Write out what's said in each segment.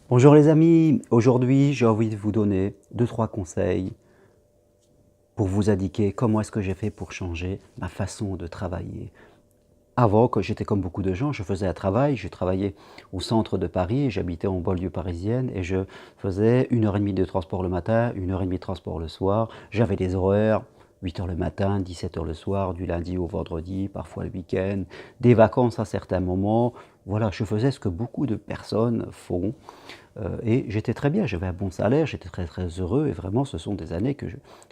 Bonjour les amis, aujourd'hui j'ai envie de vous donner deux trois conseils pour vous indiquer comment est-ce que j'ai fait pour changer ma façon de travailler. Avant, que j'étais comme beaucoup de gens, je faisais un travail, je travaillais au centre de Paris, j'habitais en banlieue parisienne et je faisais 1 h 30 de transport le matin, 1 h 30 de transport le soir. J'avais des horaires, 8 h le matin, 17 h le soir, du lundi au vendredi, parfois le week-end, des vacances à certains moments. Voilà, je faisais ce que beaucoup de personnes font. Et j'étais très bien, j'avais un bon salaire, j'étais très, très heureux et vraiment ce sont des années que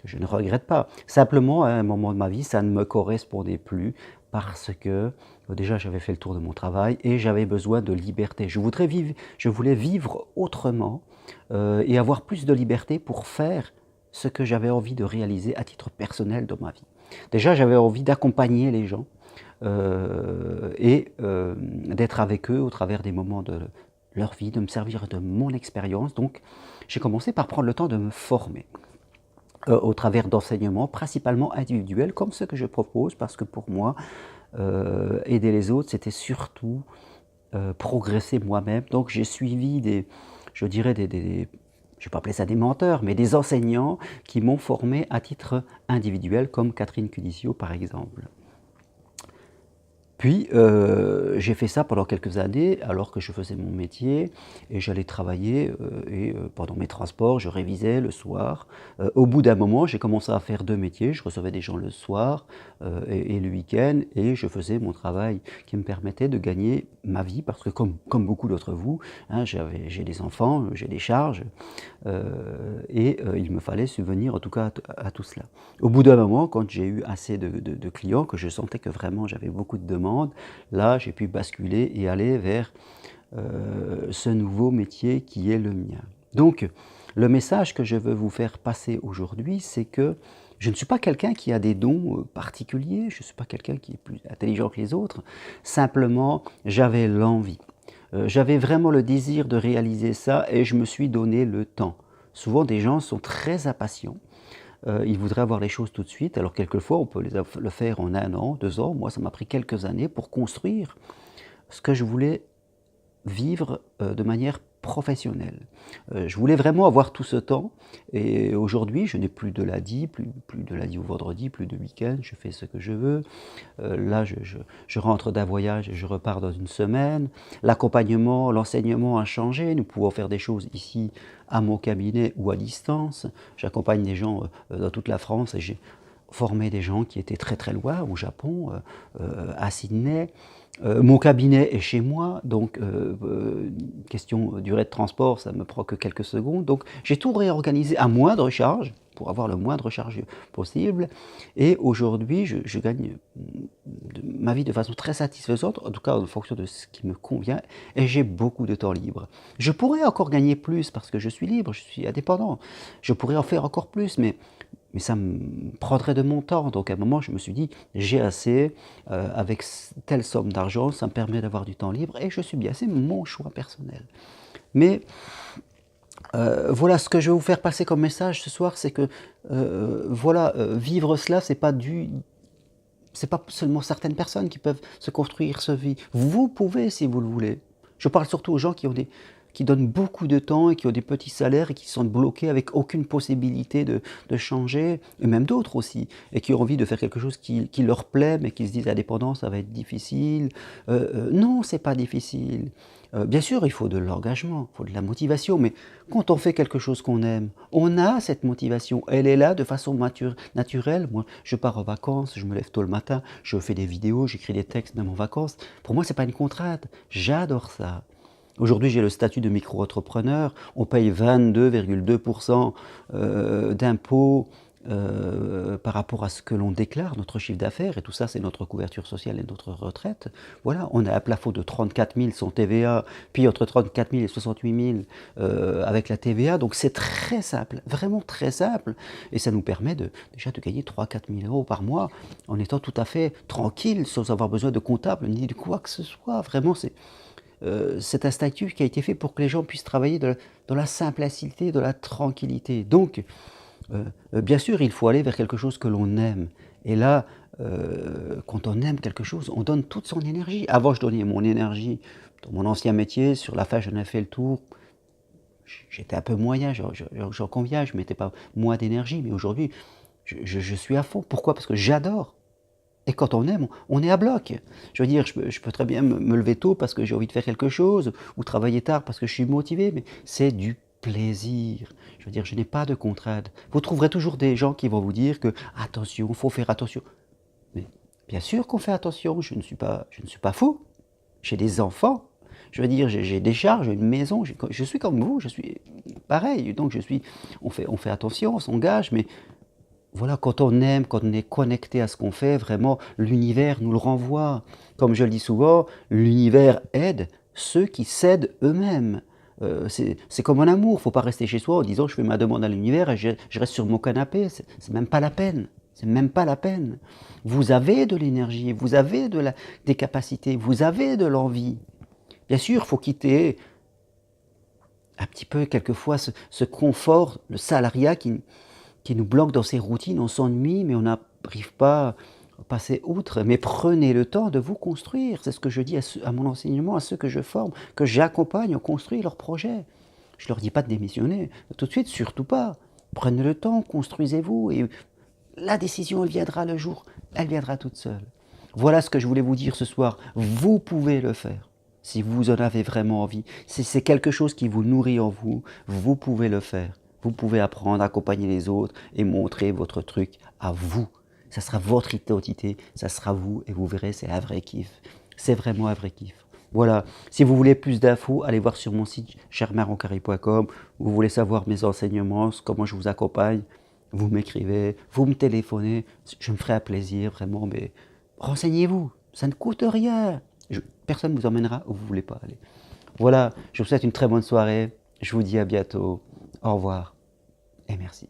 je ne regrette pas. Simplement, à un moment de ma vie, ça ne me correspondait plus parce que, déjà j'avais fait le tour de mon travail et j'avais besoin de liberté. Je voulais vivre autrement, et avoir plus de liberté pour faire ce que j'avais envie de réaliser à titre personnel dans ma vie. Déjà, j'avais envie d'accompagner les gens, d'être avec eux au travers des moments de leur vie, de me servir de mon expérience. Donc, j'ai commencé par prendre le temps de me former, au travers d'enseignements principalement individuels, comme ceux que je propose, parce que pour moi, aider les autres, c'était surtout progresser moi-même. Donc, j'ai suivi je dirais je ne vais pas appeler ça des menteurs, mais des enseignants qui m'ont formé à titre individuel, comme Catherine Cudicio par exemple. Puis, j'ai fait ça pendant quelques années, alors que je faisais mon métier et j'allais travailler, pendant mes transports, je révisais le soir. Au bout d'un moment, j'ai commencé à faire 2 métiers. Je recevais des gens le soir, et le week-end et je faisais mon travail qui me permettait de gagner ma vie parce que comme beaucoup d'entre vous, hein, j'ai des enfants, j'ai des charges, il me fallait subvenir en tout cas à tout cela. Au bout d'un moment, quand j'ai eu assez de clients, que je sentais que vraiment j'avais beaucoup de demandes, là j'ai pu basculer et aller vers ce nouveau métier qui est le mien. Donc, le message que je veux vous faire passer aujourd'hui, c'est que je ne suis pas quelqu'un qui a des dons particuliers, je ne suis pas quelqu'un qui est plus intelligent que les autres, simplement j'avais l'envie. J'avais vraiment le désir de réaliser ça et je me suis donné le temps. Souvent des gens sont très impatients, ils voudraient avoir les choses tout de suite, alors quelquefois on peut le faire en 1 an, 2 ans. Moi ça m'a pris quelques années pour construire ce que je voulais vivre de manière professionnelle. Je voulais vraiment avoir tout ce temps et aujourd'hui je n'ai plus de lundi, plus de lundi au vendredi, plus de week-end, je fais ce que je veux. Là je rentre d'un voyage et je repars dans une semaine. L'accompagnement, l'enseignement a changé, nous pouvons faire des choses ici à mon cabinet ou à distance. J'accompagne des gens dans toute la France et j'ai formé des gens qui étaient très très loin, au Japon, à Sydney. Mon cabinet est chez moi, donc question durée de transport, ça ne me prend que quelques secondes. Donc j'ai tout réorganisé à moindre charge, pour avoir le moindre charge possible. Et aujourd'hui, je gagne ma vie de façon très satisfaisante, en tout cas en fonction de ce qui me convient, et j'ai beaucoup de temps libre. Je pourrais encore gagner plus parce que je suis libre, je suis indépendant. Je pourrais en faire encore plus, mais ça me prendrait de mon temps. Donc à un moment, je me suis dit, j'ai assez, avec telle somme d'argent, ça me permet d'avoir du temps libre et je suis bien. C'est mon choix personnel. Mais voilà, ce que je vais vous faire passer comme message ce soir, c'est que voilà, vivre cela, c'est pas seulement certaines personnes qui peuvent se construire ce vie. Vous pouvez si vous le voulez. Je parle surtout aux gens qui donnent beaucoup de temps et qui ont des petits salaires et qui sont bloqués avec aucune possibilité de changer, et même d'autres aussi, et qui ont envie de faire quelque chose qui leur plaît, mais qui se disent indépendant, ça va être difficile. Non, c'est pas difficile. Bien sûr, il faut de l'engagement, il faut de la motivation, mais quand on fait quelque chose qu'on aime, on a cette motivation. Elle est là de façon naturelle. Moi, je pars en vacances, je me lève tôt le matin, je fais des vidéos, j'écris des textes même en vacances. Pour moi, ce n'est pas une contrainte. J'adore ça. Aujourd'hui, j'ai le statut de micro-entrepreneur. On paye 22,2% d'impôts par rapport à ce que l'on déclare, notre chiffre d'affaires, et tout ça, c'est notre couverture sociale et notre retraite. Voilà, on a un plafond de 34 000 sans TVA, puis entre 34 000 et 68 000 avec la TVA. Donc c'est très simple, vraiment très simple. Et ça nous permet déjà de gagner 3 000 à 4 000 euros par mois en étant tout à fait tranquille, sans avoir besoin de comptable ni de quoi que ce soit. Vraiment, c'est un statut qui a été fait pour que les gens puissent travailler dans la simplicité, de la tranquillité. Donc, bien sûr, il faut aller vers quelque chose que l'on aime. Et là, quand on aime quelque chose, on donne toute son énergie. Avant, je donnais mon énergie dans mon ancien métier. Sur la fin, j'en ai fait le tour. j'étais un peu moyen, j'en conviens, je ne mettais pas moins d'énergie, mais aujourd'hui, je suis à fond. Pourquoi? Parce que j'adore. Et quand on aime, on est à bloc. Je veux dire, je peux très bien me lever tôt parce que j'ai envie de faire quelque chose, ou travailler tard parce que je suis motivé, mais c'est du plaisir. Je veux dire, je n'ai pas de contraintes. Vous trouverez toujours des gens qui vont vous dire que attention, il faut faire attention. Mais bien sûr qu'on fait attention, je ne suis pas fou. J'ai des enfants. Je veux dire, j'ai des charges, j'ai une maison, je suis comme vous, je suis pareil. Donc on fait attention, on s'engage, mais voilà, quand on aime, quand on est connecté à ce qu'on fait, vraiment, l'univers nous le renvoie. Comme je le dis souvent, l'univers aide ceux qui cèdent eux-mêmes. C'est comme un amour, il ne faut pas rester chez soi en disant je fais ma demande à l'univers et je reste sur mon canapé. C'est même pas la peine. C'est même pas la peine. Vous avez de l'énergie, vous avez des capacités, vous avez de l'envie. Bien sûr, il faut quitter un petit peu quelquefois ce confort, le salariat qui nous bloque dans ces routines, on s'ennuie, mais on n'arrive pas à passer outre. Mais prenez le temps de vous construire. C'est ce que je dis à mon enseignement, à ceux que je forme, que j'accompagne, on construit leurs projets. Je ne leur dis pas de démissionner, tout de suite, surtout pas. Prenez le temps, construisez-vous, et la décision, elle viendra le jour, elle viendra toute seule. Voilà ce que je voulais vous dire ce soir. Vous pouvez le faire. Si vous en avez vraiment envie, si c'est quelque chose qui vous nourrit en vous, vous pouvez le faire. Vous pouvez apprendre, accompagner les autres et montrer votre truc à vous. Ça sera votre identité, ça sera vous et vous verrez, c'est un vrai kiff. C'est vraiment un vrai kiff. Voilà, si vous voulez plus d'infos, allez voir sur mon site germainroncari.com. Vous voulez savoir mes enseignements, comment je vous accompagne, vous m'écrivez, vous me téléphonez, je me ferai un plaisir vraiment, mais renseignez-vous, ça ne coûte rien. Personne ne vous emmènera où vous ne voulez pas aller. Voilà, je vous souhaite une très bonne soirée, je vous dis à bientôt, au revoir et merci.